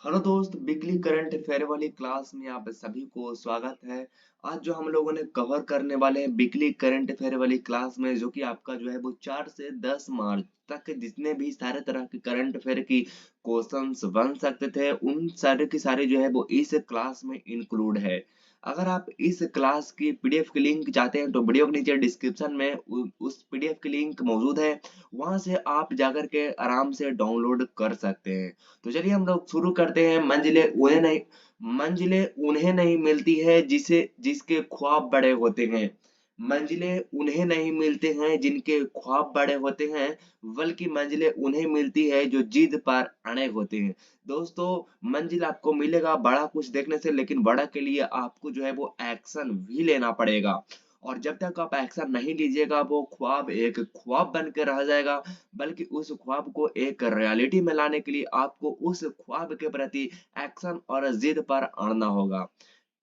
Hello दोस्त, weekly current affair वाली class में आप सभी को स्वागत है। आज जो हम लोगों ने कवर करने वाले हैं वीकली करंट अफेयर वाली क्लास में, जो कि आपका जो है वो 4 से 10 मार्च तक के जितने भी सारे तरह के करंट अफेयर की क्वेश्चंस बन सकते थे, उन सारे के सारे जो है वो इस क्लास में इंक्लूड है। अगर आप इस क्लास की पीडीएफ की लिंक चाहते हैं तो वीडियो के नीचे डिस्क्रिप्शन में उस पीडीएफ की लिंक मौजूद है। वहां से आप जाकर के आराम से डाउनलोड कर सकते हैं। तो चलिए हम लोग शुरू करते हैं। मंजिलें उन्हें नहीं मिलती है जिसे जिसके ख्वाब बड़े होते हैं। मंजिलें उन्हें नहीं मिलते हैं जिनके ख्वाब बड़े होते हैं, बल्कि मंजिलें उन्हें मिलती है जो जिद पर अड़े होते हैं। दोस्तों, मंजिल आपको मिलेगा बड़ा कुछ देखने से, लेकिन बड़ा के लिए आपको जो है वो एक्शन भी लेना पड़ेगा। और जब तक आप एक्शन नहीं लीजिएगा, वो ख्वाब एक ख्वाब बन के रह जाएगा। बल्कि उस ख्वाब को एक रियलिटी में लाने के लिए आपको उस ख्वाब के प्रति एक्शन और जिद पर अड़ना होगा।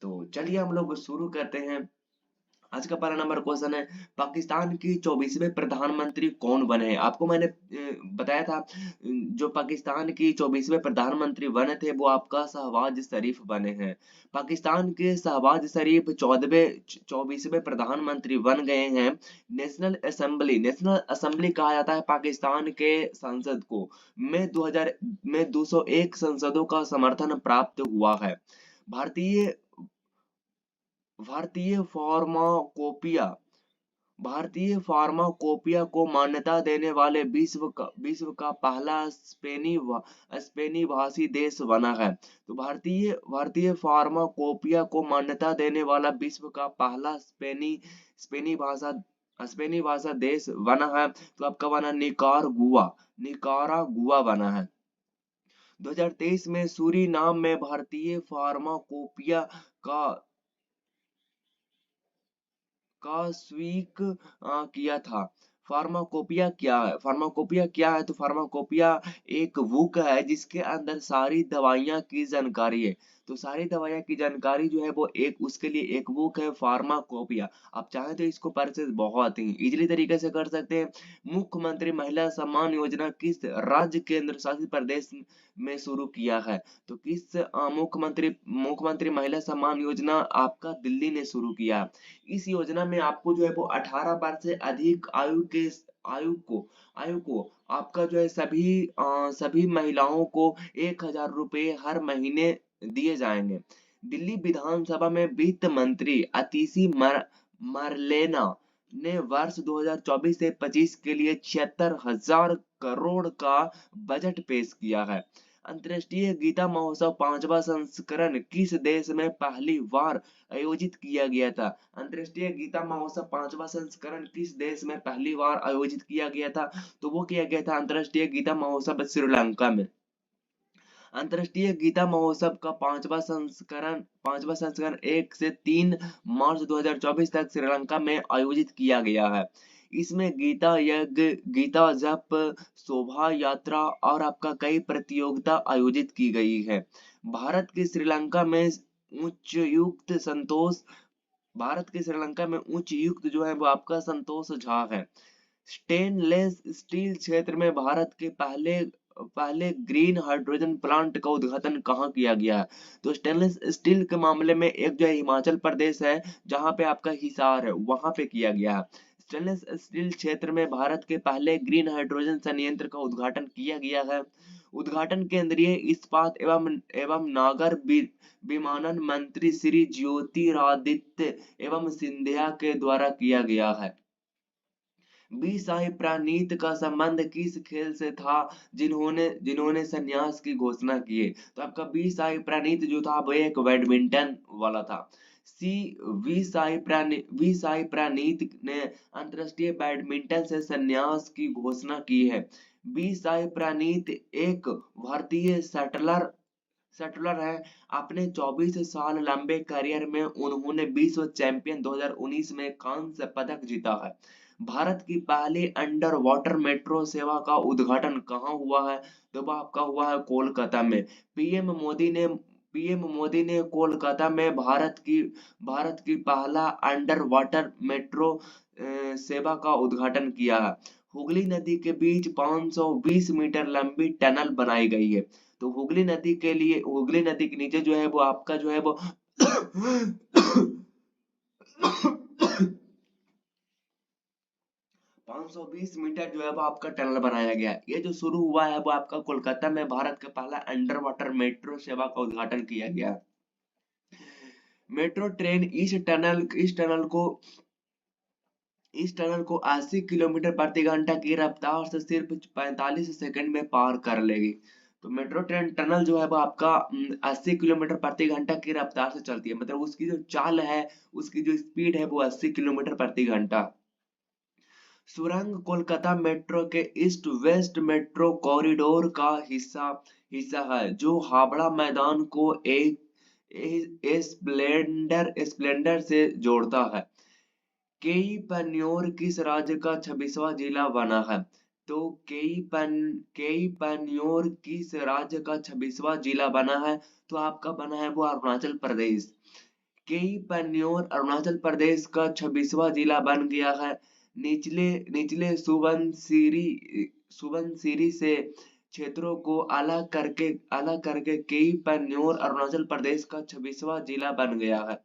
तो चलिए हम लोग शुरू करते हैं। आज का पहला नंबर क्वेश्चन है, पाकिस्तान की 24वें प्रधानमंत्री कौन बने हैं? आपको मैंने बताया था, जो पाकिस्तान की 24वें प्रधानमंत्री बने थे वो आपका शहबाज शरीफ बने हैं। पाकिस्तान के शहबाज शरीफ 24वें प्रधानमंत्री बन गए हैं। नेशनल असेंबली कहा जाता है पाकिस्तान के संसद को। में 201 संसदों का समर्थन प्राप्त हुआ है। भारतीय भारतीय फार्माकोपिया भारतीय फार्माकोपिया को मान्यता देने वाले विश्व का पहला स्पेनी भाषी देश बना है। तो भारतीय फार्माकोपिया को मान्यता देने वाला विश्व का पहला स्पेनी भाषा स्पेनी भाषा देश बना है। तो आपका बना निकारागुआ बना है। 2023 में सूरीनाम में भारतीय फार्माकोपिया का स्वीक किया था। फार्माकोपिया क्या है? तो फार्माकोपिया एक बुक है जिसके अंदर सारी दवाइयां की जानकारी है। तो सारी दवाइयां की जानकारी जो है वो एक उसके लिए एक बुक है, फार्माकोपिया। आप चाहें तो इसको परचेज बहुत ही इजीली तरीके से कर सकते हैं। मुख्यमंत्री महिला सम्मान योजना किस राज्य केंद्र शासित प्रदेश में शुरू किया है? तो किस मुख्यमंत्री महिला सम्मान योजना आपका दिल्ली ने शुरू किया है। इस योजना में आपको जो है वो 18 वर्ष से अधिक आयु को आपका जो है सभी महिलाओं को 1,000 रुपए हर महीने दिए जाएंगे। दिल्ली विधानसभा में वित्त मंत्री अतिशी मरलेना ने वर्ष 2024 से 25 के लिए 76,000 करोड़ का बजट पेश किया है। अंतर्राष्ट्रीय गीता महोत्सव 5वां संस्करण किस देश में पहली बार आयोजित किया गया था? अंतर्राष्ट्रीय गीता महोत्सव 5वां संस्करण किस देश में पहली बार आयोजित किया गया था? तो वो किया गया था अंतर्राष्ट्रीय गीता महोत्सव श्रीलंका में। अंतर्राष्ट्रीय गीता महोत्सव का पांचवा संस्करण 1 से 3 मार्च 2024 तक श्रीलंका में आयोजित किया गया है। इसमें गीता यज्ञ, गीता जप, शोभा यात्रा और आपका कई प्रतियोगिता आयोजित की गई है। भारत के श्रीलंका में उच्चायुक्त संतोष भारत के श्रीलंका में उच्चायुक्त जो है वो आपका संतोष झा है। स्टेनलेस स्टील क्षेत्र में भारत के पहले पहले ग्रीन हाइड्रोजन प्लांट का उद्घाटन कहाँ किया गया है? तो स्टेनलेस स्टील के मामले में एक जो है हिमाचल प्रदेश है, जहां पे आपका हिसार है, वहां पे किया गया है। स्टेनलेस स्टील क्षेत्र में भारत के पहले ग्रीन हाइड्रोजन संयंत्र का उद्घाटन किया गया है। उद्घाटन केंद्रीय इस्पात एवं नागर विमानन मंत्री श्री ज्योतिरादित्य एवं सिंधिया के द्वारा किया गया है। बी साई प्रानीत का संबंध किस खेल से था जिन्होंने जिन्होंने संन्यास की घोषणा की है? तो आपका बी साई प्रानीत जो था वो एक बैडमिंटन वाला था। सी वी साई प्रानीत ने अंतरराष्ट्रीय बैडमिंटन से संन्यास की घोषणा की है। बी साई प्रानीत एक भारतीय शटलर है। अपने 24 साल लंबे करियर में उन्होंने विश्व चैंपियन 2019 में कांस्य पदक जीता है। भारत की पहली अंडर वाटर मेट्रो सेवा का उद्घाटन कहाँ हुआ है? तो वह आपका हुआ है कोलकाता में। पीएम मोदी ने कोलकाता में भारत की पहला अंडर वाटर मेट्रो सेवा का उद्घाटन किया है। हुगली नदी के बीच 520 मीटर लंबी टनल बनाई गई है। तो हुगली नदी के लिए, हुगली नदी के नीचे जो है वो आपका जो है वो 520 मीटर जो है वो आपका टनल बनाया गया है। ये जो शुरू हुआ है वो आपका कोलकाता में भारत का पहला अंडर वाटर मेट्रो सेवा का उद्घाटन किया गया है। मेट्रो ट्रेन इस टनल को 80 किलोमीटर प्रति घंटा की रफ्तार से सिर्फ 45 सेकंड में पार कर लेगी। तो मेट्रो ट्रेन टनल जो है वो आपका 80 किलोमीटर प्रति घंटा की रफ्तार से चलती है, मतलब उसकी जो चाल है, उसकी जो स्पीड है वो 80 किलोमीटर प्रति घंटा। सुरंग कोलकाता मेट्रो के ईस्ट वेस्ट मेट्रो कॉरिडोर का हिस्सा है, जो हावड़ा मैदान को एक स्प्लेंडर से जोड़ता है। केई पन्योर किस राज्य का 26वां जिला बना है? तो केई पन्योर किस राज्य का 26वां जिला बना है? तो आपका बना है वो अरुणाचल प्रदेश। केई पन्योर अरुणाचल प्रदेश का 26वां जिला बन गया है। निचले निचले सुबनसिरी से क्षेत्रों को अलग करके केई पन्योर अरुणाचल प्रदेश का 26वां जिला बन गया है।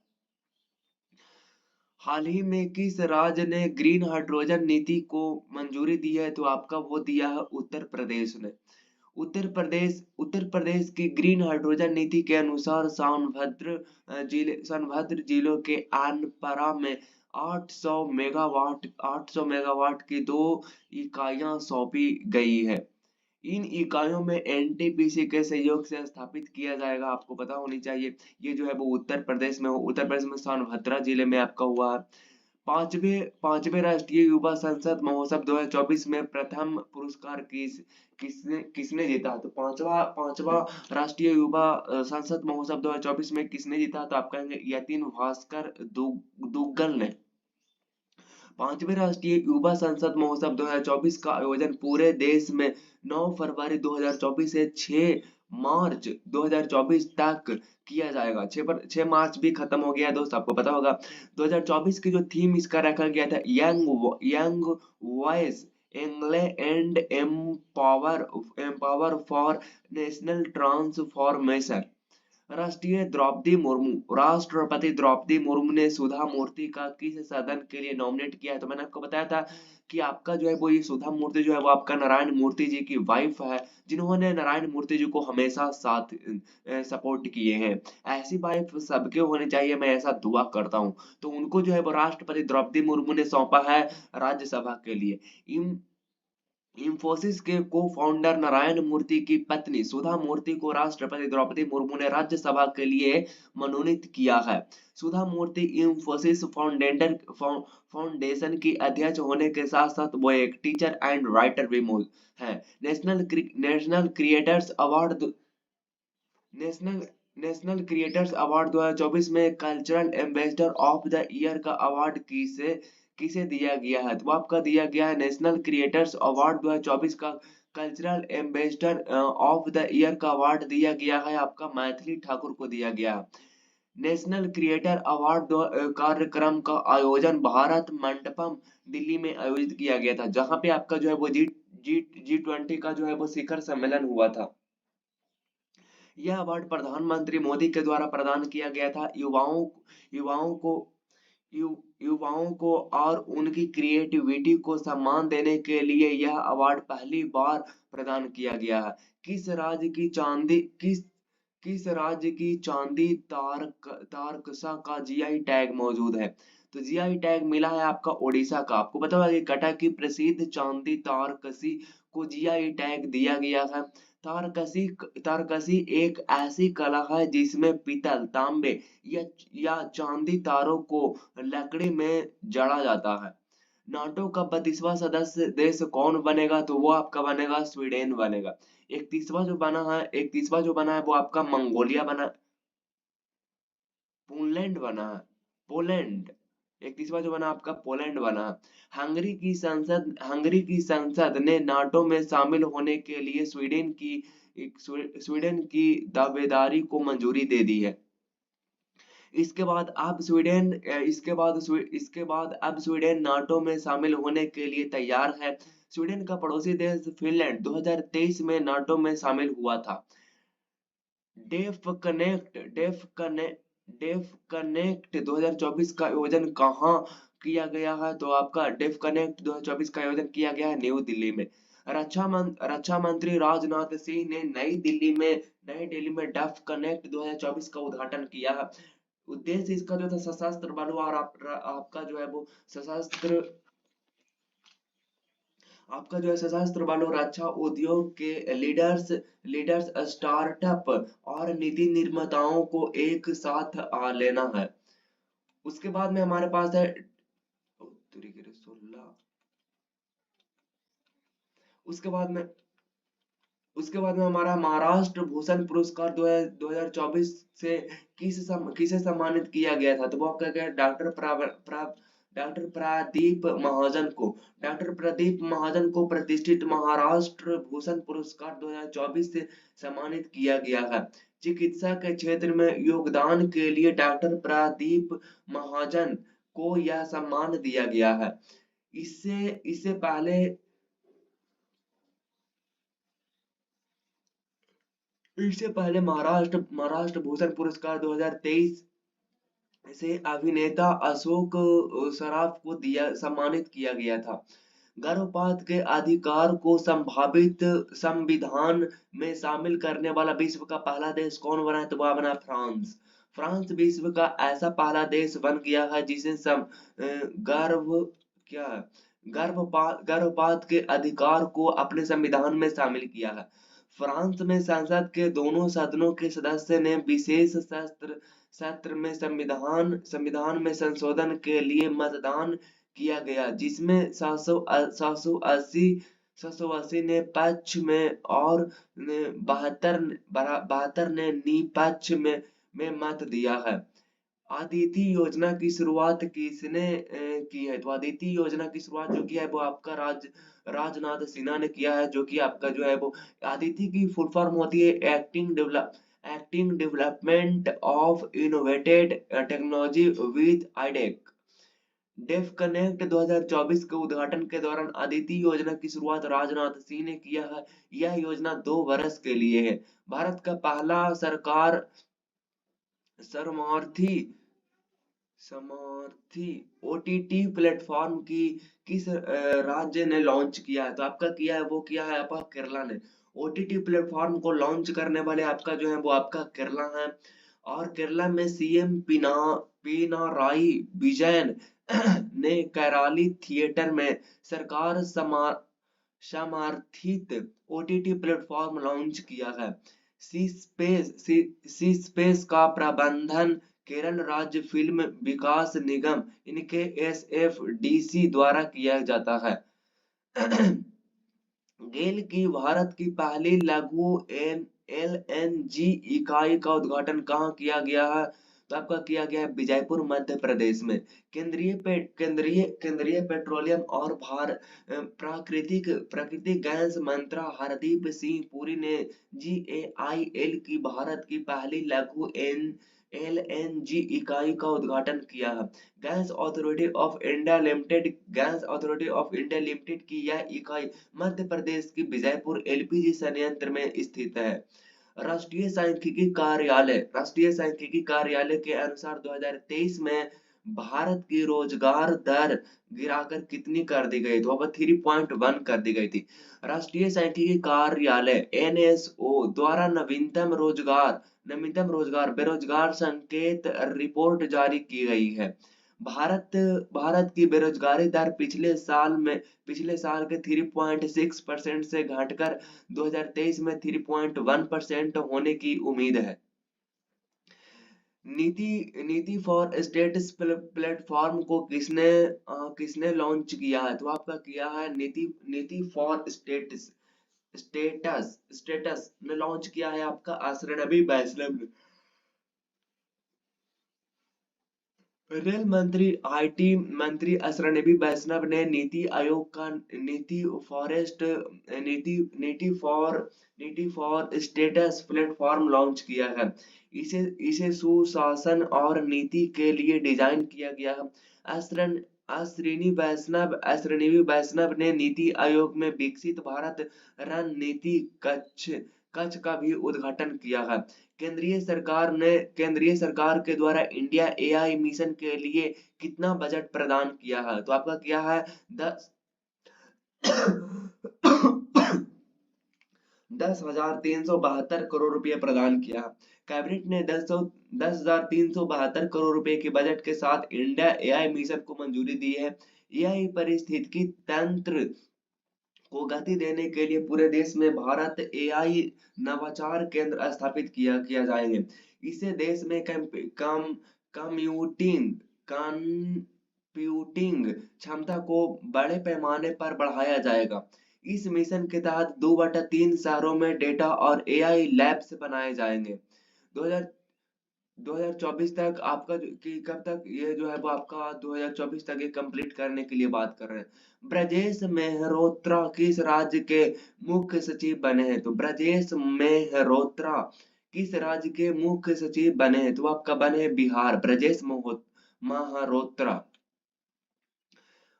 हाल ही में किस राज्य ने ग्रीन हाइड्रोजन नीति को मंजूरी दी है? तो आपका वो दिया है उत्तर प्रदेश ने। उत्तर प्रदेश की ग्रीन हाइड्रोजन नीति के अनुसार सोनभद्र जिलों के आनपरा में 800 मेगावाट की 2 इकाइयां सौंपी गई है। इन इकाइयों में एनटीपीसी के सहयोग से स्थापित किया जाएगा। आपको पता होनी चाहिए, ये जो है वो उत्तर प्रदेश में सोनभद्र जिले में आपका हुआ है। पांचवे राष्ट्रीय युवा संसद महोत्सव 2024 में प्रथम पुरस्कार किसने जीता? तो पांचवा राष्ट्रीय युवा संसद महोत्सव 2024 में किसने जीता? तो आप कहेंगे यतिन भास्कर दुग्गल ने। पांचवें राष्ट्रीय युवा संसद महोत्सव 2024 का आयोजन पूरे देश में 9 फरवरी 2024 से 6 मार्च 2024 तक किया जाएगा। 6 मार्च भी खत्म हो गया दोस्त, आपको पता होगा। 2024 की जो थीम इसका रखा गया था, young voice and empower for national transformation. राष्ट्रपति द्रौपदी मुर्मू ने सुधा मूर्ति का किस सदन के लिए नॉमिनेट किया है? तो मैंने आपको बताया था कि आपका जो है वो ये सुधा मूर्ति जो है वो आपका नारायण मूर्ति जी की वाइफ है, जिन्होंने नारायण मूर्ति जी को हमेशा साथ सपोर्ट किए हैं। ऐसी वाइफ सबके होनी चाहिए, मैं ऐसा दुआ करता हूँ। तो उनको जो है वो राष्ट्रपति द्रौपदी मुर्मू ने सौंपा है राज्यसभा के लिए। इंफोसिस के को फाउंडर नारायण मूर्ति की पत्नी सुधा मूर्ति को राष्ट्रपति द्रौपदी मुर्मू ने राज्यसभा के लिए मनोनीत किया है। सुधा मूर्ति इंफोसिस फाउंडेशन की अध्यक्ष होने के साथ साथ वो एक टीचर एंड राइटर भी है। National creators award national national creators award 2024 में cultural ambassador of the year का अवार्ड किसे दिया गया है? तो आपका दिया गया है नेशनल क्रिएटर्स अवार्ड 2024 का cultural ambassador of the year का अवार्ड दिया गया है आपका मैथिली ठाकुर को दिया गया है। नेशनल क्रिएटर अवार्ड कार्यक्रम का आयोजन भारत मंडपम दिल्ली में आयोजित किया गया था, जहां पे आपका जो है वो G20 का जो है वो शिखर सम्मेलन हुआ था। यह अवार्ड प्रधानमंत्री मोदी के द्वारा प्रदान किया गया था। युवाओं को युवाओं को और उनकी क्रिएटिविटी को सम्मान देने के लिए यह अवार्ड पहली बार प्रदान किया गया है। किस राज्य की चांदी तारकसा का जीआई टैग मौजूद है? तो जीआई टैग मिला है आपका ओडिशा का। आपको पता होगा कि कटक की प्रसिद्ध चांदी तारकसी को जीआई टैग दिया गया है। तारकसी एक ऐसी कला है जिसमें पीतल, तांबे या चांदी तारों को लकड़ी में जड़ा जाता है। नाटो का 32वां सदस्य देश कौन बनेगा? तो वो आपका बनेगा स्वीडन बनेगा। 31वां जो बना है वो आपका मंगोलिया बना, पोलैंड बना है, पोलैंड। 31वां जो बना आपका पोलैंड बना। हंगरी की संसद ने नाटो में शामिल होने के लिए स्वीडन की दावेदारी को मंजूरी दे दी है। इसके बाद अब स्वीडन नाटो में शामिल होने के लिए तैयार है। स्वीडन का पड़ोसी देश फिनलैंड 2023 में नाटो में शामिल हुआ था। Def Connect Def Connect Def Connect 2024 का आयोजन कहाँ किया गया है? तो आपका डेफ कनेक्ट 2024 का आयोजन किया गया है न्यू दिल्ली में। रक्षा मंत्री राजनाथ सिंह ने नई दिल्ली में डेफ कनेक्ट 2024 का उद्घाटन किया है। उद्देश्य इसका जो था सशस्त्र बलों और आपका जो है वो सशस्त्र आपका जो है सशस्त्र बलों रक्षा उद्योग के लीडर्स स्टार्टअप और नीति निर्माताओं को एक साथ लेना है। उसके बाद में हमारे पास है 16। उसके बाद में हमारा महाराष्ट्र भूषण पुरस्कार 2024 से किसे सम्मानित किया गया था? तो वो आपका क्या है? डॉक्टर प्रदीप महाजन को। डॉक्टर प्रदीप महाजन को प्रतिष्ठित महाराष्ट्र भूषण पुरस्कार 2024 से सम्मानित किया गया है। चिकित्सा के क्षेत्र में योगदान के लिए डॉक्टर प्रदीप महाजन को यह सम्मान दिया गया है। इससे पहले महाराष्ट्र भूषण पुरस्कार 2023 से अभिनेता अशोक सराफ को सम्मानित किया गया था। गर्भपात के अधिकार को संभावित संविधान में शामिल करने वाला विश्व का पहला देश कौन बना है? तो वह बना फ्रांस। फ्रांस विश्व का ऐसा पहला देश बन गया है जिसे गर्भ क्या है? गर्भपात के अधिकार को अपने संविधान में शामिल किया है। फ्रांस में संसद के दोनों सदनों के सदस्य ने विशेष सत्र में संविधान में संशोधन के लिए मतदान किया गया, जिसमें 780 ने पक्ष में और 72 ने निपक्ष में मत दिया है। अदिति योजना की शुरुआत किसने की है? तो अदिति योजना की शुरुआत जो किया है वो आपका राजनाथ सिन्हा ने किया है, जो कि आपका जो है वो अदिति की फुल फॉर्म होती है acting development of innovated technology with iDEX. Def Connect 2024 के उद्घाटन के दौरान अदिति योजना की शुरुआत राजनाथ सिंह ने किया है। यह योजना 2 वर्ष के लिए है। भारत का पहला सरकार शरणार्थी समर्थी ओटीटी प्लेटफॉर्म की किस राज्य ने लॉन्च किया है? तो आपका किया है वो किया है आपका केरला ने। ओटीटी प्लेटफॉर्म को लॉन्च करने वाले आपका जो है वो आपका केरला है। और केरला में सीएम पिनाराई विजयन ने कराली थिएटर में सरकार समर्थित ओटीटी प्लेटफॉर्म लॉन्च किया है। सी स्पेस का प्रबंधन केरल राज्य फिल्म विकास निगम इनके एसएफडीसी द्वारा किया जाता है। गेल की भारत की पहली लघु एलएनजी इकाई का उद्घाटन कहाँ किया गया है? तो आपका किया गया है विजयपुर मध्य प्रदेश में। केंद्रीय पेट्रोलियम और प्राकृतिक गैस मंत्री हरदीप सिंह पुरी ने जीएआईएल की भारत की पहली लघु एलएनजी इकाई का उद्घाटन किया है। Gas authority of India limited की यह इकाई मध्य प्रदेश की विजयपुर एलपीजी संयंत्र में स्थित है। राष्ट्रीय सांख्यिकी कार्यालय के अनुसार 2023 में भारत की रोजगार दर गिराकर कितनी कर दी गई? तो अब 3.1 कर दी गई थी। राष्ट्रीय सांख्यिकी कार्यालय एनएसओ द्वारा नवीनतम रोजगार बेरोजगार संकेत रिपोर्ट जारी की गई है। भारत की बेरोजगारी दर पिछले साल के 3.6% से घटकर 2023 में 3.1% होने की उम्मीद है। नीति फॉर स्टेटस प्लेटफॉर्म को किसने लॉन्च किया है? तो आपका किया है नीति फॉर स्टेटस में लॉन्च किया है आपका अश्रनबी वैष्णव ने। रेल मंत्री आईटी मंत्री अश्रनबी वैष्णव ने नीति आयोग का नीति फॉर स्टेटस प्लेटफॉर्म लॉन्च किया है। इसे सुशासन और नीति के लिए डिजाइन किया गया है। अश्विनी वैष्णव ने नीति आयोग में विकसित भारत रणनीति कक्ष कक्ष का भी उद्घाटन किया है। केंद्रीय सरकार के द्वारा इंडिया एआई मिशन के लिए कितना बजट प्रदान किया है? तो आपका क्या है? 10,372 रुपये प्रदान किया। कैबिनेट ने 10,372 करोड़ रुपए के बजट के साथ इंडिया एआई मिशन को मंजूरी दी है। एआई पारिस्थितिकी तंत्र को गति देने के लिए पूरे देश में भारत एआई नवाचार केंद्र स्थापित किया जाएंगे। इससे देश में कंप्यूटिंग कंप्यूटिंग क्षमता को बड़े पैमाने पर बढ़ाया जाएगा। इस मिशन के तहत 2/3 शहरों में डेटा और एआई लैब्स बनाए जाएंगे। 2000 2024 तक आपका कि कब तक ये जो है वो आपका 2024 तक ये कंप्लीट करने के लिए बात कर रहे हैं। ब्रजेश मेहरोत्रा किस राज्य के मुख्य सचिव बने हैं? तो ब्रजेश मेहरोत्रा किस राज्य के मुख्य सचिव बने हैं? तो आपका बने हैं बिहार, ब्रजेश मेहरोत्रा।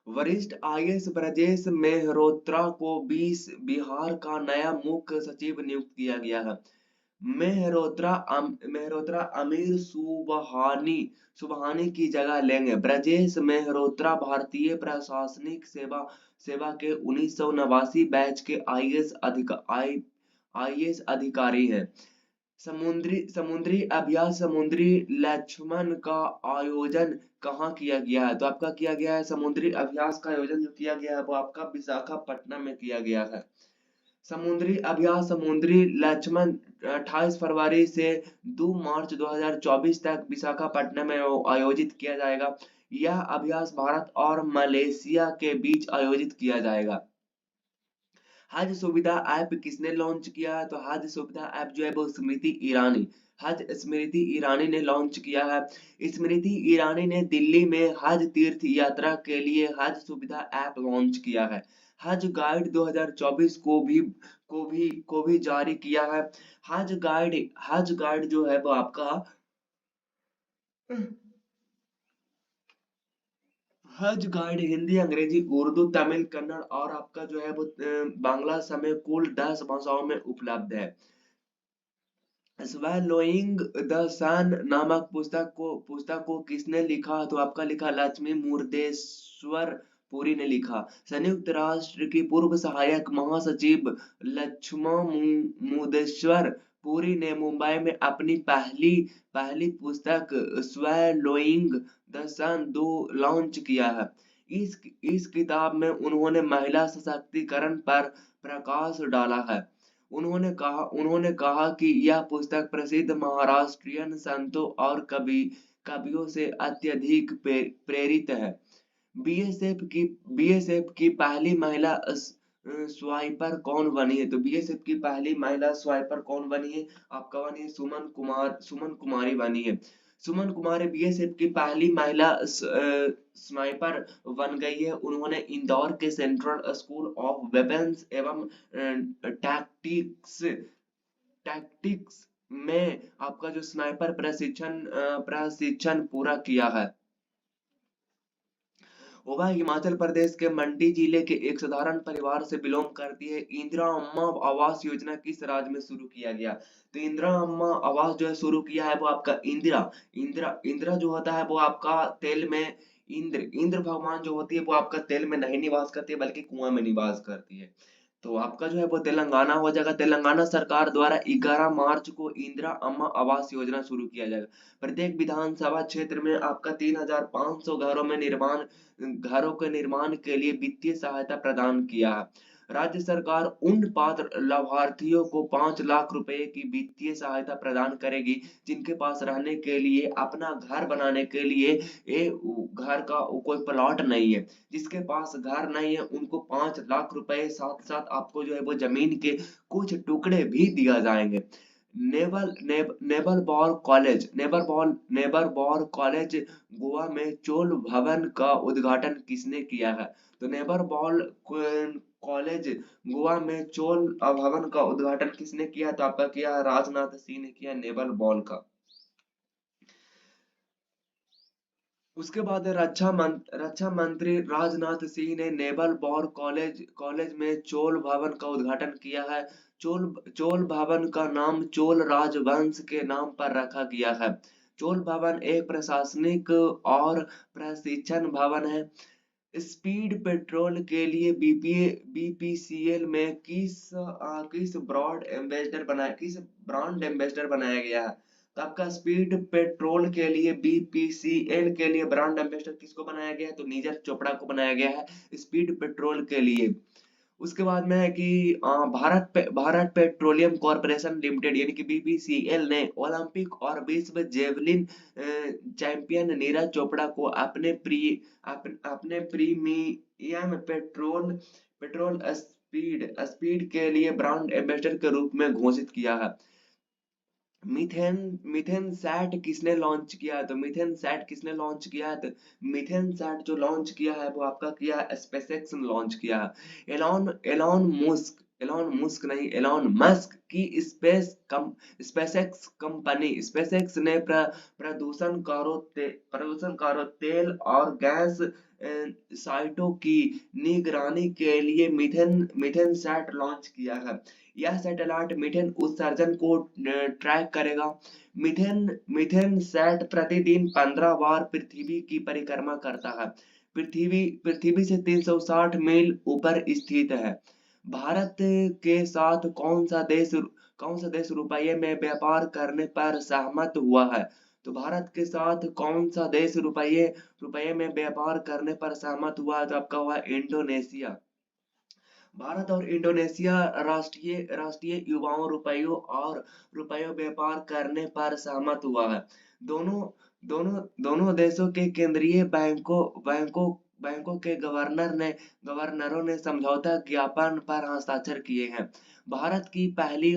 वरिष्ठ आईएएस ब्रजेश मेहरोत्रा को बिहार का नया मुख्य सचिव नियुक्त किया गया है। मेहरोत्रा अमीर सुबहानी की जगह लेंगे। ब्रजेश मेहरोत्रा भारतीय प्रशासनिक सेवा के 1989 बैच के आईएएस अधिकारी हैं। समुद्री अभ्यास समुद्री लक्ष्मण का आयोजन कहाँ किया गया है? तो आपका किया गया है समुद्री अभ्यास का आयोजन जो किया गया है वो आपका विशाखापट्टनम में किया गया है। समुद्री अभ्यास समुद्री लक्ष्मण 28 फरवरी से 2 मार्च 2024 तक विशाखापट्टनम में आयोजित किया जाएगा। यह अभ्यास भारत और मलेशिया के बीच आयोजित किया जाएगा। हज सुविधा ऐप किसने लॉन्च किया है? तो हज सुविधा ऐप जो है वो स्मृति ईरानी ने लॉन्च किया है। स्मृति ईरानी ने दिल्ली में हज तीर्थ यात्रा के लिए हज सुविधा ऐप लॉन्च किया है। हज गाइड 2024 को भी जारी किया है। हज गाइड जो है वो आपका हज गाइड हिंदी, अंग्रेजी, उर्दू, तमिल, कन्नड़ और आपका जो है वो बांग्ला समेत कुल 10 भाषाओं में उपलब्ध है। स्वैलोइंग द सन नामक पुस्तक को किसने लिखा? तो आपका लिखा लक्ष्मी मुर्देश्वर पुरी ने लिखा। संयुक्त राष्ट्र की पूर्व सहायक महासचिव लक्ष्मा मुर्देश्वर पुरी ने मुंबई में अपनी पहली पुस्तक स्वैलोइंग द सन 2 लॉन्च किया है। इस किताब में उन्होंने महिला सशक्तिकरण पर प्रकाश डाला है। उन्होंने कहा कि यह पुस्तक प्रसिद्ध महाराष्ट्रियन संतों और कवियों से अत्यधिक प्रेरित है। बीएसएफ की पहली महिला स्वाइपर कौन बनी है? तो बीएसएफ की पहली महिला स्वाइपर कौन बनी है? आपका बनी है सुमन कुमारी बनी है। सुमन कुमारी बीएसएफ की पहली महिला स्नाइपर बन गई है। उन्होंने इंदौर के सेंट्रल स्कूल ऑफ वेपन्स एवं टैक्टिक्स में आपका जो स्नाइपर प्रशिक्षण पूरा किया है। वह हिमाचल प्रदेश के मंडी जिले के एक साधारण परिवार से बिलोंग करती है। इंदिरा अम्मा आवास योजना किस राज्य में शुरू किया गया? तो इंदिरा अम्मा आवास जो है शुरू किया है वो आपका इंदिरा जो होता है वो आपका तेल में इंद्र भगवान जो होती है वो आपका तेल में नहीं निवास करती है बल्कि कुआं में निवास करती है। तो आपका जो है वो तेलंगाना हो जाएगा। तेलंगाना सरकार द्वारा 11 मार्च को इंदिरा अम्मा आवास योजना शुरू किया जाएगा। प्रत्येक विधानसभा क्षेत्र में आपका 3,500 घरों के निर्माण के लिए वित्तीय सहायता प्रदान किया है। राज्य सरकार उन पात्र लाभार्थियों को 5 लाख रुपए की वित्तीय सहायता प्रदान करेगी जिनके पास रहने के लिए अपना घर बनाने के लिए घर का कोई प्लॉट नहीं है। जिसके पास घर नहीं है उनको 5 लाख रुपए साथ साथ आपको जो है वो जमीन के कुछ टुकड़े भी दिया जाएंगे। नेबर बॉर कॉलेज गोवा में चोल भवन का उद्घाटन किसने किया है? तो नेबर बॉल कॉलेज गोवा में चोल भवन का उद्घाटन किसने किया? तो आपका किया राजनाथ सिंह ने किया नेबर बॉल का। उसके बाद रक्षा मंत्री राजनाथ सिंह ने नेवल वॉर कॉलेज में चोल भवन का उद्घाटन किया है। चोल भवन का नाम चोल राजवंश के नाम पर रखा गया है। चोल भवन एक प्रशासनिक और प्रशिक्षण भवन है। स्पीड पेट्रोल के लिए बीपीसीएल में किस ब्रांड एम्बेसडर बनाया गया है? तो आपका स्पीड पेट्रोल के लिए बीपीसीएल के लिए ब्रांड एम्बेसडर किसको बनाया गया है? तो नीरज चोपड़ा को बनाया गया है स्पीड पेट्रोल के लिए। उसके बाद में है कि भारत पेट्रोलियम कॉर्पोरेशन लिमिटेड यानी कि बीपीसीएल ने ओलंपिक और विश्व जेवलिन चैंपियन नीरज चोपड़ा को अपने प्रीमियम पेट्रोल स्पीड के लिए ब्रांड एम्बेसडर के रूप में घोषित किया है। मीथेन मीथेन सैट किसने लॉन्च किया है? तो मीथेन सैट किसने लॉन्च किया है? तो मीथेन सैट जो लॉन्च किया है वो आपका किया है स्पेसएक्स ने लॉन्च किया है। एलॉन मस्क की स्पेसएक्स कंपनी स्पेसएक्स ने प्रदूषणकारों तेल और गैस साइटों की निगरानी के लिए मीथेन सैट लॉन्च किया है। यह सैटेलाइट मीथेन उत्सर्जन को ट्रैक करेगा। मीथेन सैट प्रतिदिन 15 बार पृथ्वी की परिक्रमा करता है। पृथ्वी से 360 मील ऊपर स्थित है। भारत के साथ कौन सा देश रुपये में व्यापार करने पर सहमत हुआ है? तो भारत के साथ कौन सा देश रुपये में व्यापार करने पर सहमत हुआ है? तो आपका हुआ इंडोनेशिया। भारत और इंडोनेशिया राष्ट्रीय युवाओं रुपयों व्यापार करने पर सहमत हुआ है। दोनों देशों के केंद्रीय बैंकों के गवर्नरों ने समझौता ज्ञापन पर हस्ताक्षर किए हैं। भारत की पहली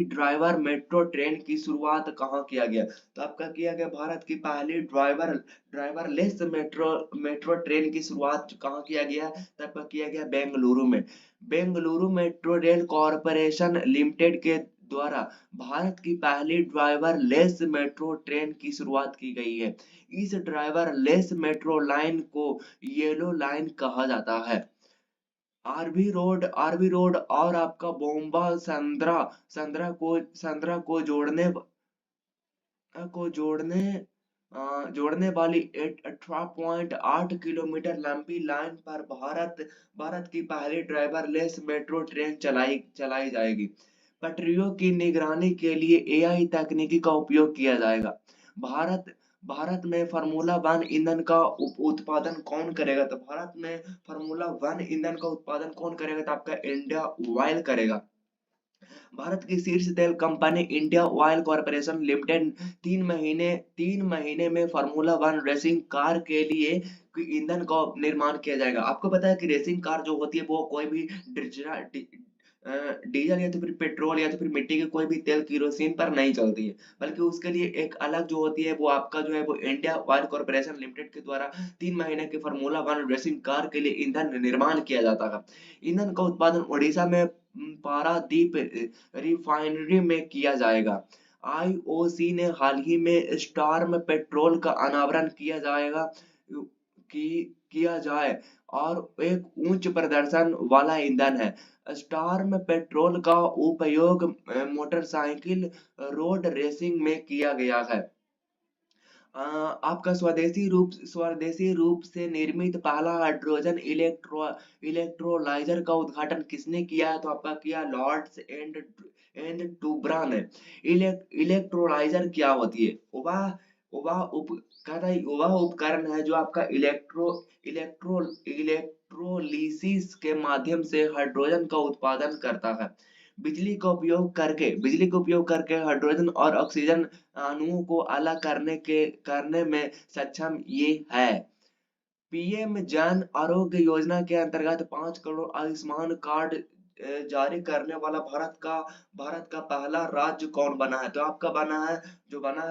ड्राइवर मेट्रो ट्रेन की शुरुआत कहाँ किया गया? तो आपका किया गया भारत की पहली ड्राइवरलेस मेट्रो ट्रेन की शुरुआत कहाँ किया गया? तब किया गया बेंगलुरु में। Bengaluru metro rail corporation limited के द्वारा भारत की पहली ड्राइवरलेस मेट्रो ट्रेन की शुरुआत की गई है। इस ड्राइवरलेस मेट्रो लाइन को येलो लाइन कहा जाता है। आरबी रोड और आपका बोम्बा संद्रा को जोड़ने वाली 18.8 किलोमीटर लंबी लाइन पर भारत की पहली ड्राइवरलेस मेट्रो ट्रेन चलाई जाएगी। पटरियों की निगरानी के लिए एआई तकनीकी का उपयोग किया जाएगा। भारत में फार्मूला वन ईंधन का उत्पादन कौन करेगा? तो भारत में फार्मूला वन ईंधन का उत्पादन कौन करेगा? तो आपका इंडिया ऑयल करेगा। भारत की शीर्ष तेल company India oil corporation limited 3 महीने में फार्मूला वन रेसिंग कार के लिए ईंधन का निर्माण किया जाएगा। आपको पता है कि रेसिंग कार जो होती है वो कोई भी डीजल या तो फिर पेट्रोल या तो फिर मिट्टी के कोई भी तेल किरोसिन पर नहीं चलती है, बल्कि उसके लिए एक अलग जो होती है वो आपका जो है वो इंडिया ऑयल कॉर्पोरेशन लिमिटेड के द्वारा 3 महीने के फार्मूला वन रेसिंग कार के लिए ईंधन निर्माण किया जाता है। ईंधन का उत्पादन ओडिशा में पारादीप रिफाइनरी में किया जाएगा। आईओसी ने हाल ही में स्टार्म पेट्रोल का अनावरण किया जाए और एक उच्च प्रदर्शन वाला ईंधन है। स्टार्म पेट्रोल का उपयोग मोटरसाइकिल रोड रेसिंग में किया गया है। आपका स्वदेशी रूप से निर्मित पहला हाइड्रोजन इलेक्ट्रोलाइजर का उद्घाटन किसने किया है? तो आपका किया लॉर्ड्स एंड टूब्रा ने। इलेक्ट्रोलाइजर क्या होती है? वह उपकरण है जो आपका इलेक्ट्रोलिसिस के माध्यम से हाइड्रोजन का उत्पादन करता है। बिजली का उपयोग करके हाइड्रोजन और ऑक्सीजन अणुओं को अलग करने में सक्षम ये है। पीएम जन आरोग्य योजना के अंतर्गत 5 करोड़ आयुष्मान कार्ड जारी करने वाला भारत का पहला राज्य कौन बना है? तो आपका बना है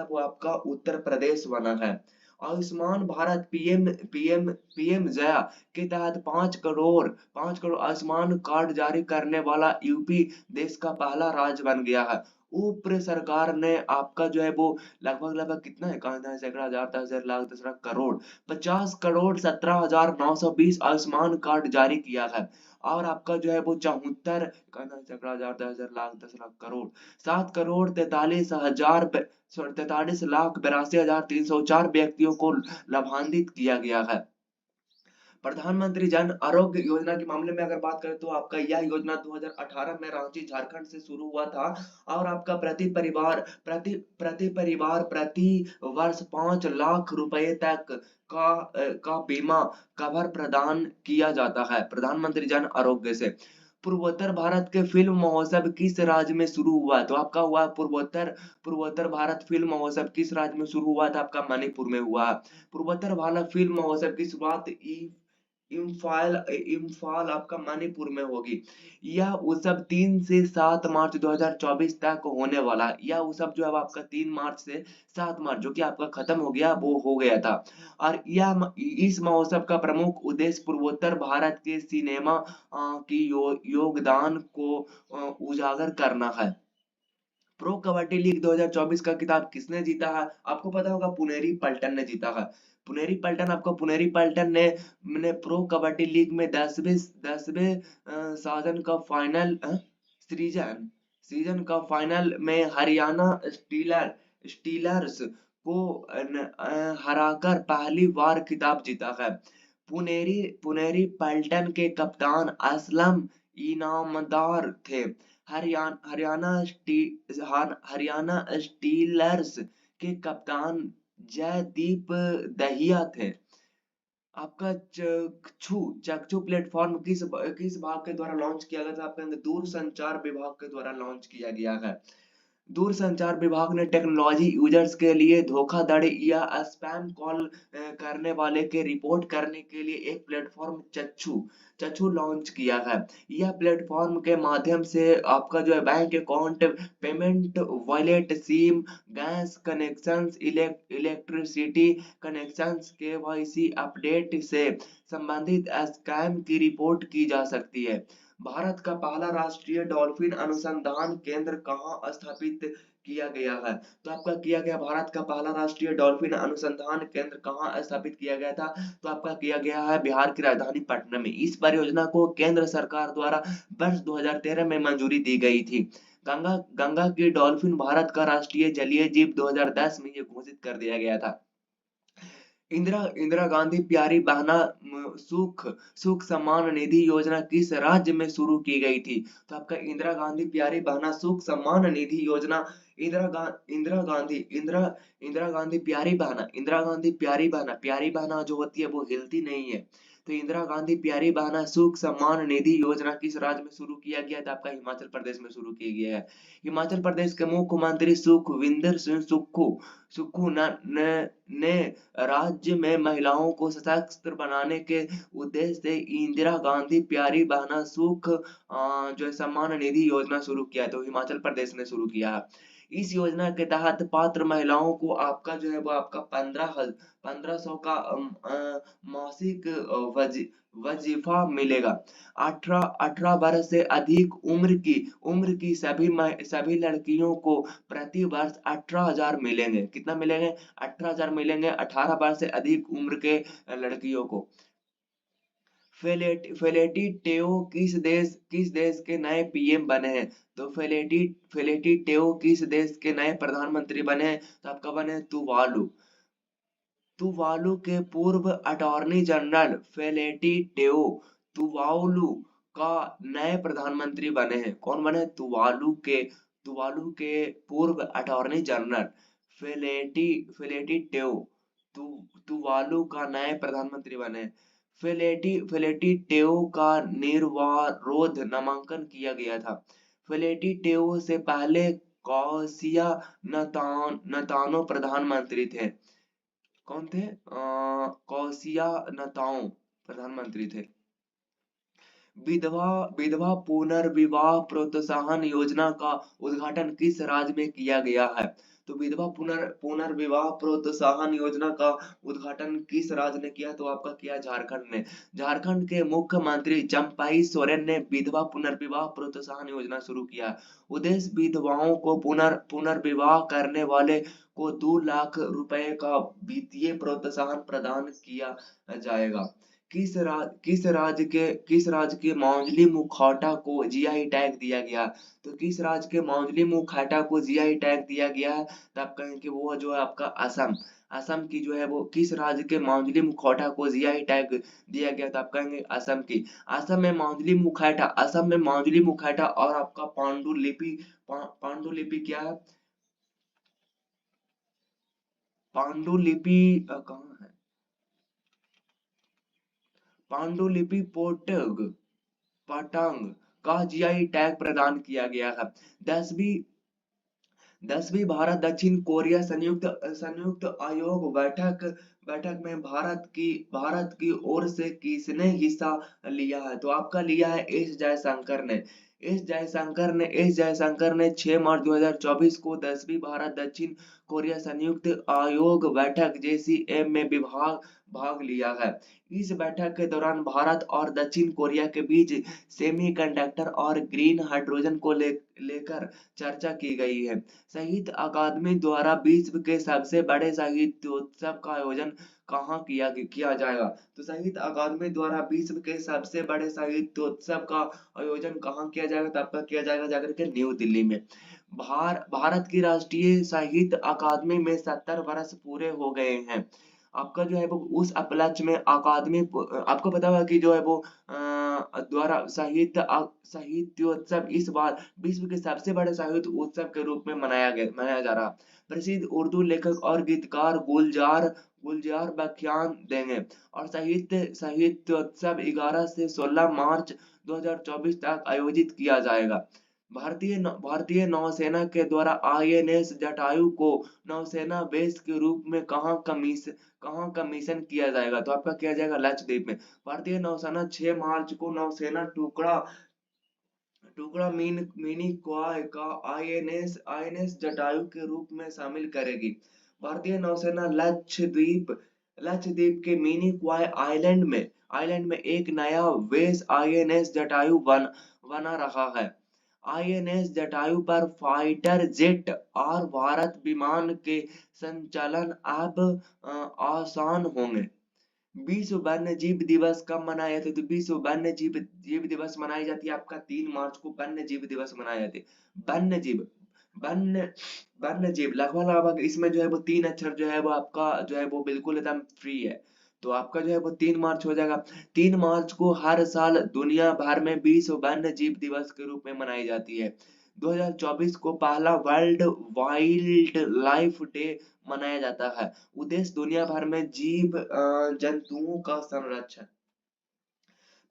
वो आपका उत्तर प्रदेश बना है। आयुष्मान भारत पीएम जया के तहत 5 करोड़ आयुष्मान कार्ड जारी करने वाला यूपी देश का पहला राज्य बन गया है। ऊपर सरकार ने आपका जो है वो लगभग कितना है? कहा था सैकड़ा हजार 10,000 लाख 10 लाख करोड़ 50 करोड़ 17,920 आयुष्मान कार्ड जारी किया है। और आपका जो है वो 74 हजार 10,000 लाख 10 लाख करोड़ 7 करोड़ 43,82,304 व्यक्तियों को लाभान्वित किया गया है। प्रधानमंत्री जन आरोग्य योजना के मामले में अगर बात करें तो आपका यह योजना 2018 में रांची झारखंड से शुरू हुआ था और आपका प्रति वर्ष 5 लाख रुपए तक का बीमा कवर प्रदान किया जाता है प्रधानमंत्री जन आरोग्य से। पूर्वोत्तर भारत के फिल्म महोत्सव किस राज्य में शुरू हुआ? तो आपका हुआ पूर्वोत्तर भारत फिल्म महोत्सव किस राज्य में शुरू हुआ था? आपका मणिपुर में हुआ। पूर्वोत्तर भारत फिल्म महोत्सव की शुरुआत इम्फाल आपका मणिपुर में होगी। यह उत्सव 3 से 7 मार्च 2024 तक होने वाला। यह उत्सव जो है आपका 3 मार्च से 7 मार्च जो कि आपका खत्म हो गया वो हो गया था। और इस महोत्सव का प्रमुख उद्देश्य पूर्वोत्तर भारत के सिनेमा की योगदान को उजागर करना है। प्रो कबड्डी लीग 2024 का खिताब किसने जीता है? आपको पता होगा पुनेरी पल्टन ने जीता है। पुनेरी पल्टन ने प्रो कबड्डी लीग में 10वें सीजन का फाइनल सीजन का फाइनल में हरियाणा स्टीलर्स को हराकर पहली बार खिताब जीता है। पुनेरी पल्टन के कप्तान असलम इनामदार थे। हरियाणा स्टीलर्स के कप्तान जयदीप दहिया थे। आपका चक्षु प्लेटफॉर्म किस भाग के द्वारा लॉन्च किया गया था? आपके दूरसंचार विभाग के द्वारा लॉन्च किया गया है। दूरसंचार विभाग ने टेक्नोलॉजी यूजर्स के लिए धोखाधड़ी या स्पैम कॉल करने वाले के रिपोर्ट करने के लिए एक प्लेटफॉर्म चक्षु लॉन्च किया है। यह प्लेटफॉर्म के माध्यम से आपका जो है bank account, payment, wallet, SIM, gas connections, electricity connections, KYC update से संबंधित स्कैम की रिपोर्ट की जा सकती है। भारत का पहला राष्ट्रीय डॉल्फिन अनुसंधान केंद्र कहाँ स्थापित किया गया है? तो आपका किया गया भारत का पहला राष्ट्रीय डॉल्फिन अनुसंधान केंद्र कहाँ स्थापित किया गया था? तो आपका किया गया है बिहार की राजधानी पटना में। इस परियोजना को केंद्र सरकार द्वारा वर्ष 2013 में मंजूरी दी गई थी। गंगा की डॉल्फिन भारत का राष्ट्रीय जलीय जीव 2010 में ये घोषित कर दिया गया था। इंदिरा गांधी प्यारी बहना सुख सम्मान निधि योजना किस राज्य में शुरू की गई थी? तो आपका इंदिरा गांधी प्यारी बहना सुख सम्मान निधि योजना इंदिरा गांधी प्यारी बहना जो होती है वो हिलती नहीं है। तो इंदिरा गांधी प्यारी बहना सुख सम्मान निधि योजना किस राज्य में शुरू किया गया था? आपका हिमाचल प्रदेश में शुरू किया गया है। हिमाचल प्रदेश के मुख्यमंत्री सुखविंदर सिंह सुक्खू ने राज्य में महिलाओं को सशक्त बनाने के उद्देश्य से इंदिरा गांधी प्यारी बहना सुख जो सम्मान निधि योजना शुरू किया। तो हिमाचल प्रदेश ने शुरू किया है। इस योजना के तहत पात्र महिलाओं को आपका जो है वो आपका 1500 का मासिक वजीफा मिलेगा। 18 वर्ष से अधिक उम्र की सभी लड़कियों को प्रति वर्ष 18,000 मिलेंगे। कितना मिलेंगे? 18,000 मिलेंगे 18 वर्ष से अधिक उम्र के लड़कियों को। फेलेटी टेओ किस देश के नए पीएम बने हैं? तो फेलेटी टेओ किस देश के नए प्रधानमंत्री बने हैं? तो आपका बने तुवालू के पूर्व अटॉर्नी जनरल फेलेटी टेओ तुवालू का नए प्रधानमंत्री बने हैं। कौन बने? तुवालू के पूर्व अटॉर्नी जनरल फेलेटी टेओ तुवालू का नए प्रधानमंत्री बने। फेलेटी टेओ का निर्विरोध नामांकन किया गया था। फेलेटी टेओ से पहले कौसिया नतानो प्रधानमंत्री थे। कौन थे? कौसिया नताओ प्रधानमंत्री थे। विधवा पुनर्विवाह प्रोत्साहन योजना का उद्घाटन किस राज्य में किया गया है? तो विधवा पुनर्विवाह प्रोत्साहन योजना का उद्घाटन किस राज्य ने किया? तो आपका किया झारखंड ने। झारखंड के मुख्यमंत्री चंपाई सोरेन ने विधवा पुनर्विवाह प्रोत्साहन योजना शुरू किया। उद्देश्य विधवाओं को पुनर्विवाह करने वाले को 2 लाख रुपए का वित्तीय प्रोत्साहन प्रदान किया जाएगा। किस राज्य के मौजली मुखौटा को जीआई टैग दिया गया? तो किस राज्य के मौजली मुखौटा को जीआई टैग दिया गया है? तो आप कहेंगे कि वो जो है आपका असम। असम की जो है वो किस राज्य के मौजली मुखौटा को जीआई टैग दिया गया? तो आप कहेंगे असम की। असम में मौजली मुखौटा और आपका पांडुलिपि क्या है? पांडुलिपि कहाँ है? पांडुलिपि पटांग का जीआई टैग प्रदान किया गया है। 10वीं 10वीं भारत दक्षिण कोरिया संयुक्त आयोग बैठक बैठक में भारत की ओर से किसने हिस्सा लिया है? तो आपका लिया है एस जयशंकर ने 6 मार्च 2024 को 10वीं भारत दक्षिण कोरिया संयुक्त आयोग बैठक JCM में भाग लिया है। इस बैठक के दौरान भारत और दक्षिण कोरिया के बीच सेमीकंडक्टर और ग्रीन हाइड्रोजन को लेकर चर्चा की गई है। साहित्य अकादमी द्वारा विश्व के सबसे बड़े साहित्योत्सव का आयोजन कहाँ किया जाएगा? तो साहित्य अकादमी द्वारा विश्व के सबसे बड़े साहित्योत्सव का आयोजन कहाँ किया जाएगा? तो आपका किया जाएगा जाकर के न्यू दिल्ली में। भारत की राष्ट्रीय साहित्य अकादमी में 70 वर्ष पूरे हो गए हैं। आपका जो है वो उस उपलक्ष्य में अकादमी आपको पता होगा कि जो है वो द्वारा साहित्योत्सव इस बार विश्व के सबसे बड़े साहित्य उत्सव के रूप में मनाया जा रहा। प्रसिद्ध उर्दू लेखक और गीतकार गुलजार बख्तियार देंगे और साहित्योत्सव 11 से 16 मार्च 2024 तक आयोजित किया जाएगा। भारतीय नौसेना के द्वारा INS जटायु को नौसेना बेस के रूप में कहाँ कमीशन किया जाएगा? तो आपका किया जाएगा लक्षद्वीप में। भारतीय नौसेना 6 मार्च को नौसेना टुकड़ा मिनी क्वाय का INS जटायु के रूप में शामिल करेगी। भारतीय नौसेना लक्षद्वीप के मिनी क्वाय आइलैंड में एक नया बेस INS जटायु बना रहा है। INS जटायु पर फाइटर जेट और भारत विमान के संचालन अब आसान होंगे। विश्व वन्य जीव दिवस कब मनाया जाता है? तो विश्व वन्य जीव दिवस मनाई जाती है आपका 3 मार्च को वन्य जीव दिवस मनाया जाता है। वन्य वन्य जीव लगभग इसमें जो है वो 3 अक्षर जो है वो आपका जो है वो बिल्कुल एकदम फ्री है। तो आपका जो है वो 3 मार्च हो जाएगा। 3 मार्च को हर साल दुनिया भर में विश्व वन्य जीव दिवस के रूप में मनाई जाती है। 2024 को पहला वर्ल्ड वाइल्ड लाइफ डे मनाया जाता है। उद्देश्य दुनिया भर में जीव जंतुओं का संरक्षण।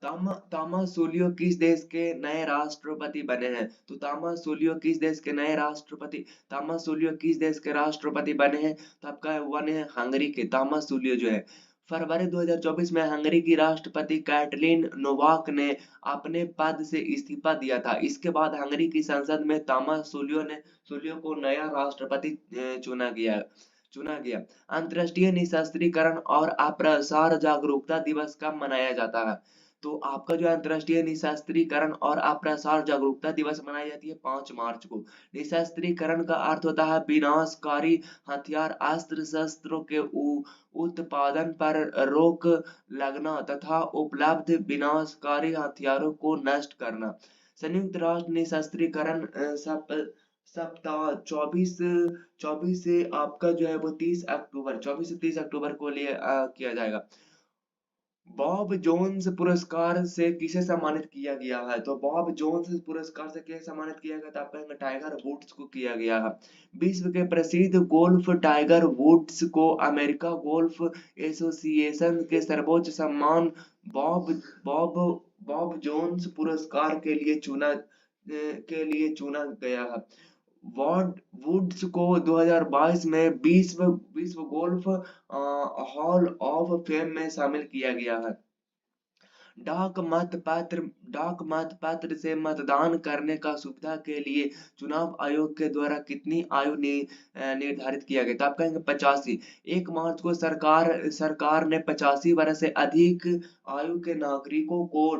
तामासुलियो किस देश के नए राष्ट्रपति बने हैं? तो तामासुलियो किस देश के राष्ट्रपति बने हैं? तो आपका बने हैं हंगरी के तामासुलियो जो है। फरवरी 2024 में हंगरी की राष्ट्रपति कैटलीन नोवाक ने अपने पद से इस्तीफा दिया था। इसके बाद हंगरी की संसद में तामासुलियो को नया राष्ट्रपति चुना गया। अंतर्राष्ट्रीय निशस्त्रीकरण और अप्रसार जागरूकता दिवस कब मनाया जाता है? तो आपका जो अंतर्राष्ट्रीय निशस्त्रीकरण और अप्रसार जागरूकता दिवस मनाई जाती है 5 मार्च को। निशस्त्रीकरण का अर्थ होता है विनाशकारी हथियार अस्त्र शस्त्रों के उत्पादन पर रोक लगना तथा उपलब्ध विनाशकारी हथियारों को नष्ट करना। संयुक्त राष्ट्र निशस्त्रीकरण सप्ताह 24 से आपका जो है वो 24 से 30 अक्टूबर को लिए किया जाएगा। बॉब जोन्स पुरस्कार से किसे सम्मानित किया गया है? तो बॉब जोन्स पुरस्कार से किसे सम्मानित किया गया? तो आप कहेंगे टाइगर वुड्स को किया गया है। विश्व के प्रसिद्ध गोल्फ टाइगर वुड्स को अमेरिका गोल्फ एसोसिएशन के सर्वोच्च सम्मान बॉब जोन्स पुरस्कार के लिए चुना गया है। वुड्स को 2022 में विश्व गोल्फ हॉल ऑफ फेम में शामिल किया गया है। डाक मत पत्र से मतदान करने का सुविधा के लिए चुनाव आयोग के द्वारा कितनी आयु निर्धारित किया गया? तो आप कहेंगे 85। 1 मार्च को सरकार ने 85 वर्ष से अधिक आयु के नागरिकों को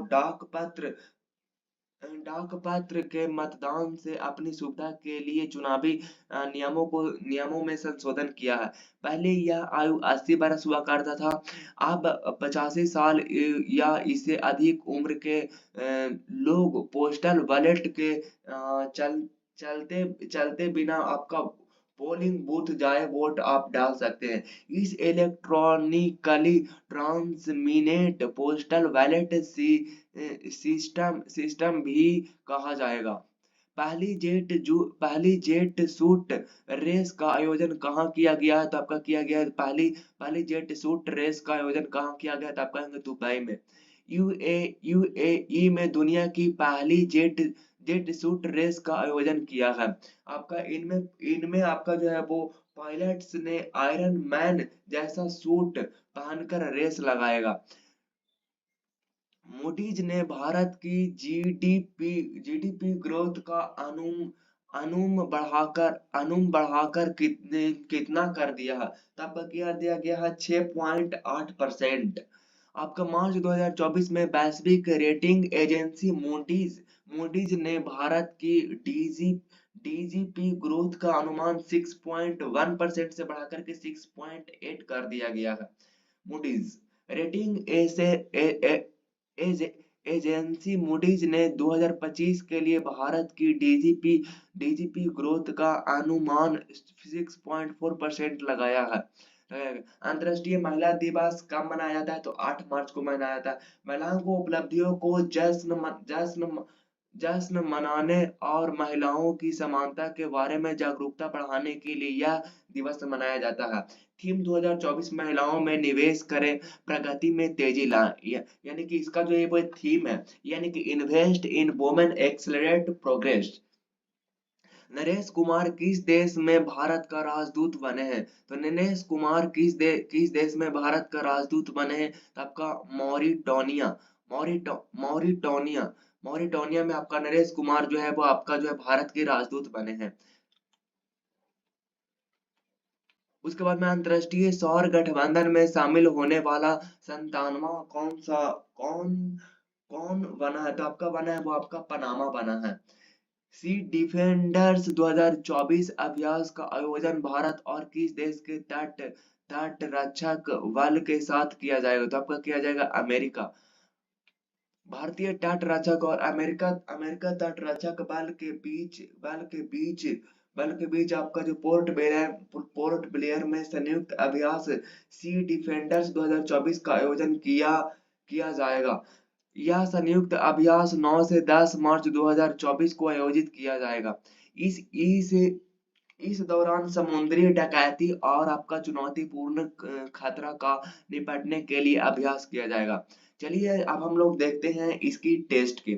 डाक पत्र के मतदान से अपनी सुविधा के लिए चुनावी नियमों में संशोधन किया है। पहले यह आयु 80 वर्ष हुआ करता था। अब 85 साल या इससे अधिक उम्र के लोग पोस्टल बैलेट के चलते चलते बिना आपका पोलिंग बूथ जाए वोट आप डाल सकते हैं। इस electronically transmitted postal ballot system भी कहा जाएगा। पहली जेट सूट रेस का आयोजन कहाँ किया गया है? तो आपका किया गया है पहली जेट सूट रेस का आयोजन कहाँ किया गया? तो आप कहेंगे दुबई में। यूएई में दुनिया की पहली जेट सूट रेस का आयोजन किया है। आपका इनमें इनमें आपका जो है वो पायलट्स ने आयरन मैन जैसा सूट पहनकर रेस लगाएगा। मूडीज ने भारत की जीडीपी ग्रोथ का अनुम बढ़ाकर कितना कर दिया है? तब किया दिया गया है 6.8%। आपका मार्च 2024 में वैश्विक रेटिंग एजेंसी मूडीज ने भारत की डीजीपी ग्रोथ का अनुमान 6.1% से बढ़ाकर के 6.8 कर दिया गया है। मूडीज रेटिंग एज एजेंसी मूडीज ने 2025 के लिए भारत की डीजीपी ग्रोथ का अनुमान 6.4% लगाया है। अंतर्राष्ट्रीय महिला दिवस कब मनाया जाता है? तो 8 मार्च को मनाया जाता है। महिलाओं को उपलब्धियों को जश्न मनाने और महिलाओं की समानता के बारे में जागरूकता बढ़ाने के लिए यह दिवस मनाया जाता है। थीम 2024 महिलाओं में निवेश करें, प्रगति में तेजी लाएं। यानी कि इसका जो ये वो थीम है, यानी कि invest in women accelerate progress. Naresh Kumar किस देश में भारत का राजदूत बने हैं? तो नरेश कुमार किस देश में भारत का राजदूत बने हैं? तो आपका मॉरिटोनिया मॉरिटोनिया में आपका नरेश कुमार जो है वो आपका जो है भारत के राजदूत बने हैं। उसके बाद में अंतर्राष्ट्रीय सौर गठबंधन में शामिल होने वाला संतानवा कौन कौन बना है? तो आपका बना है वो आपका पनामा बना है। सी डिफेंडर्स 2024 अभ्यास का आयोजन भारत और किस देश के तट रक्षक बल के साथ किया जाएगा? तो आपका किया जाएगा अमेरिका। भारतीय तट रक्षक और अमेरिका तट रक्षक बल के बीच आपका जो पोर्ट ब्लेयर में संयुक्त अभ्यास सी डिफेंडर्स 2024 का आयोजन किया जाएगा। यह संयुक्त अभ्यास 9 से 10 मार्च 2024 को आयोजित किया जाएगा। इस दौरान समुद्री डकैती और आपका चुनौतीपूर्ण खतरा का निपटने के लिए अभ्यास किया जाएगा। चलिए अब हम लोग देखते हैं इसकी टेस्ट की।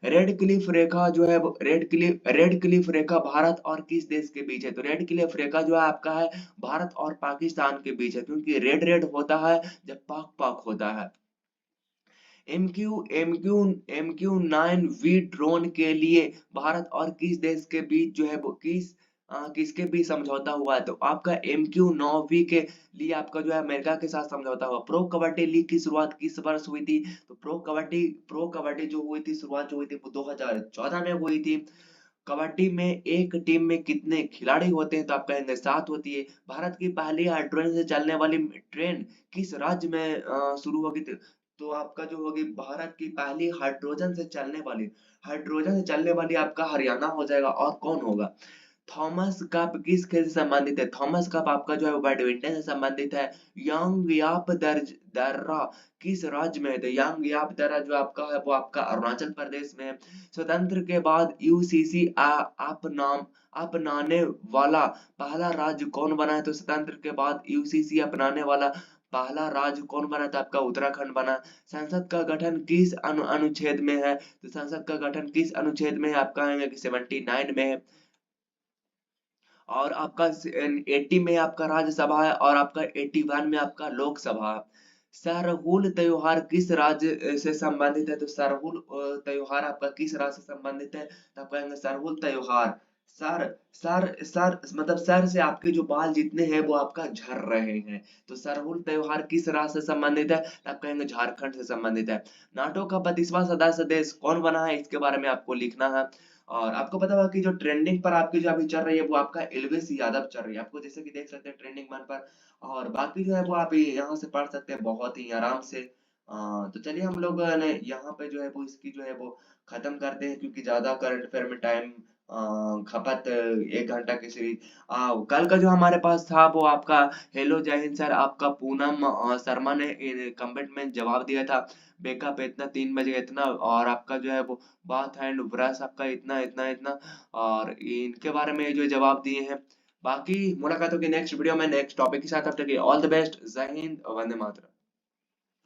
रेड क्लिफ रेखा जो है रेड क्लिफ रेखा भारत और किस देश के बीच है? तो रेड क्लिफ रेखा जो है आपका है भारत और पाकिस्तान के बीच है, क्योंकि रेड रेड होता है जब पाक पाक होता है। MQ 9V ड्रोन के लिए भारत और किस देश के बीच जो है वो किसके बीच समझौता हुआ है? तो आपका MQ 9V के लिए आपका जो है अमेरिका के साथ समझौता हुआ। प्रो कबड्डी लीग की शुरुआत किस वर्ष हुई थी? तो प्रो कबड्डी जो हुई थी शुरुआत जो हुई थी वो 2014 में हुई थी। कबड्डी में एक टीम में कितने खिलाड़ी होते हैं? तो आप कहेंगे 7 होती है। भारत की पहली हाइड्रोजन से चलने वाली ट्रेन किस राज्य में शुरू होगी? तो आपका जो होगी भारत की पहली हाइड्रोजन से चलने वाली आपका हरियाणा हो जाएगा। और कौन होगा? थॉमस कप किस खेल से संबंधित है? थॉमस कप आपका जो है वो बैडमिंटन से संबंधित है। यांग याप दर्रा किस राज्य में है? तो यांग याप दर्रा जो आपका है वो आपका अरुणाचल प्रदेश में है। स्वतंत्र के बाद यूसीसी अपनाने वाला पहला राज्य कौन बना है? तो स्वतंत्र के बाद यूसीसी अपनाने वाला पहला राज्य कौन बना था? आपका उत्तराखंड बना। संसद का गठन किस अनुच्छेद में है? तो संसद का गठन किस अनुच्छेद में है? आपका है 79 में है। और आपका 80 में आपका राज्यसभा है और आपका 81 में आपका लोकसभा है। सरहुल त्योहार किस राज्य से संबंधित है? तो सरहुल त्योहार आपका किस राज्य से संबंधित है? तो आप कहेंगे सरहुल त्योहार सर सर मतलब सर से आपके जो बाल जितने हैं वो आपका झड़ रहे हैं। तो सरहुल त्योहार किस राज्य से संबंधित है? तो आप कहेंगे झारखंड से संबंधित है। नाटो का 32वां सदस्य देश कौन बना है, इसके बारे में आपको लिखना है। और आपको पता होगा कि जो ट्रेंडिंग पर आपकी जो अभी चल रही है वो आपका एलवीस यादव चल रही है, आपको जैसे कि देख सकते हैं ट्रेंडिंग वन पर। और बाकी जो है वो आप यहाँ से पढ़ सकते हैं बहुत ही आराम से। तो चलिए हम लोग ने यहाँ पे जो है वो इसकी जो है वो खत्म करते हैं, क्योंकि ज्यादा करंट अफेयर में टाइम खपत 1 घंटा की सीरीज। कल का जो हमारे पास था वो आपका हेलो जय हिंद सर, आपका पूनम शर्मा ने कमेंट में जवाब दिया था। बेकअप इतना 3 बजे इतना, और आपका जो है वो बाथ एंड ब्रश आपका इतना इतना इतना, और इनके बारे में जो जवाब दिए हैं। बाकी मुलाकात होगी नेक्स्ट वीडियो में नेक्स्ट टॉपिक के साथ। अब तक ऑल द बेस्ट, जय हिंद, वंदे मातरम।